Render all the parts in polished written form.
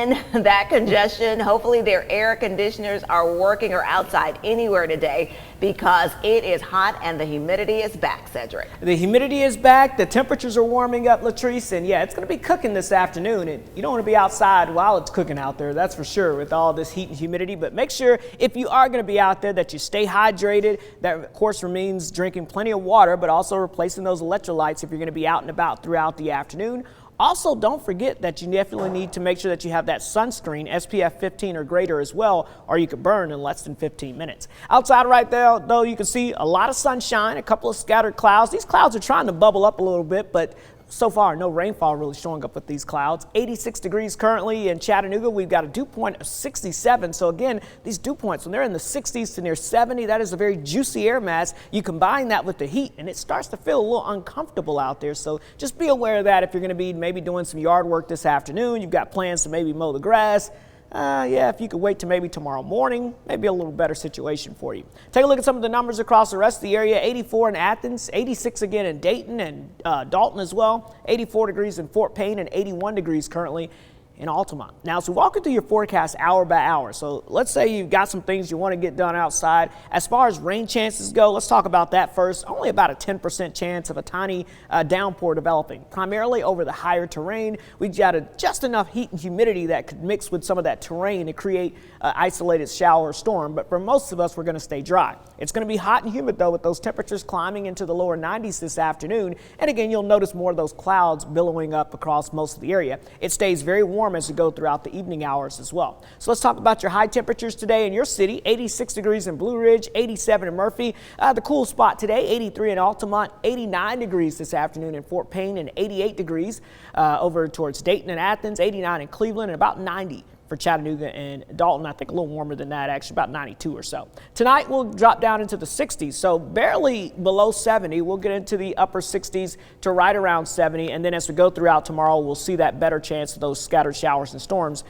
That congestion, hopefully their air conditioners are working or outside anywhere today because it is hot and the humidity is back, Cedric. The humidity is back, the temperatures are warming up, Latrice, and yeah, it's going to be cooking this afternoon. And you don't want to be outside while it's cooking out there, that's for sure, with all this heat and humidity. But make sure if you are going to be out there that you stay hydrated. That, of course, means drinking plenty of water, but also replacing those electrolytes if you're going to be out and about throughout the afternoon. Also, don't forget that you definitely need to make sure that you have that sunscreen, SPF 15 or greater as well, or you could burn in less than 15 minutes. Outside right there, though, you can see a lot of sunshine, a couple of scattered clouds. These clouds are trying to bubble up a little bit, but so far, no rainfall really showing up with these clouds. 86 degrees currently in Chattanooga. We've got a dew point of 67. So again, these dew points, when they're in the 60s to near 70, that is a very juicy air mass. You combine that with the heat and it starts to feel a little uncomfortable out there. So just be aware of that if you're going to be maybe doing some yard work this afternoon. You've got plans to maybe mow the grass. Yeah, if you could wait to maybe tomorrow morning, maybe a little better situation for you. Take a look at some of the numbers across the rest of the area. 84 in Athens, 86 again in Dayton and Dalton as well. 84 degrees in Fort Payne and 81 degrees currently in Altamont. Now, so walking through your forecast hour by hour. So let's say you've got some things you want to get done outside. As far as rain chances go, let's talk about that first. Only about a 10% chance of a tiny downpour developing, primarily over the higher terrain. We've got just enough heat and humidity that could mix with some of that terrain to create an isolated shower or storm. But for most of us, we're going to stay dry. It's going to be hot and humid, though, with those temperatures climbing into the lower 90s this afternoon. And again, you'll notice more of those clouds billowing up across most of the area. It stays very warm as we go throughout the evening hours as well. So let's talk about your high temperatures today in your city. 86 degrees in Blue Ridge, 87 in Murphy. The cool spot today, 83 in Altamont, 89 degrees this afternoon in Fort Payne, and 88 degrees over towards Dayton and Athens, 89 in Cleveland, and about 90 for Chattanooga and Dalton. I think a little warmer than that, actually, about 92 or so. Tonight, we'll drop down into the 60s, so barely below 70. We'll get into the upper 60s to right around 70, and then as we go throughout tomorrow, we'll see that better chance of those scattered showers and storms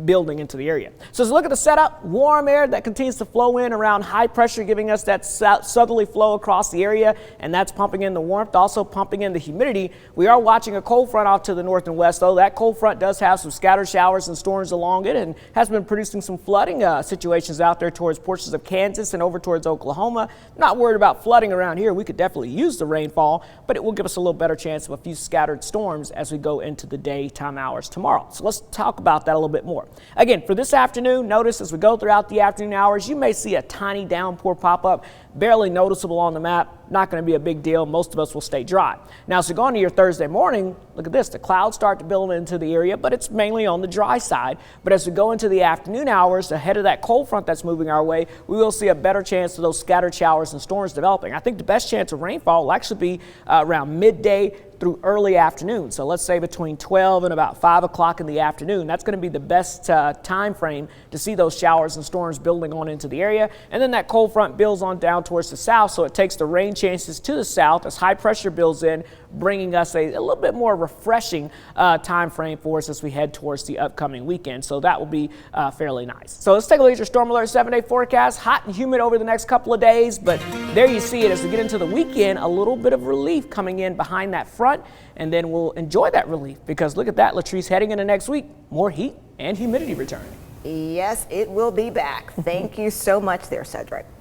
building into the area. So as we look at the setup, warm air that continues to flow in around high pressure, giving us that southerly flow across the area, and that's pumping in the warmth, also pumping in the humidity. We are watching a cold front off to the north and west, though. That cold front does have some scattered showers and storms along it and has been producing some flooding situations out there towards portions of Kansas and over towards Oklahoma. Not worried about flooding around here. We could definitely use the rainfall, but it will give us a little better chance of a few scattered storms as we go into the daytime hours tomorrow. So let's talk about that a little bit more. Again, for this afternoon, notice as we go throughout the afternoon hours, you may see a tiny downpour pop up, barely noticeable on the map. Not going to be a big deal. Most of us will stay dry. Now, so going to your Thursday morning, look at this. The clouds start to build into the area, but it's mainly on the dry side. But as we go into the afternoon hours, ahead of that cold front that's moving our way, we will see a better chance of those scattered showers and storms developing. I think the best chance of rainfall will actually be around midday through early afternoon. So let's say between 12 and about 5 o'clock in the afternoon. That's going to be the best time frame to see those showers and storms building on into the area. And then that cold front builds on down towards the south, so it takes the rain chances to the south as high pressure builds in, bringing us a little bit more refreshing time frame for us as we head towards the upcoming weekend. So that will be fairly nice. So let's take a look at your Storm Alert 7-day forecast. Hot and humid over the next couple of days, but there you see it as we get into the weekend, a little bit of relief coming in behind that front, and then we'll enjoy that relief because look at that, Latrice, heading into next week, more heat and humidity returning. Yes, it will be back. Thank you so much there, Cedric.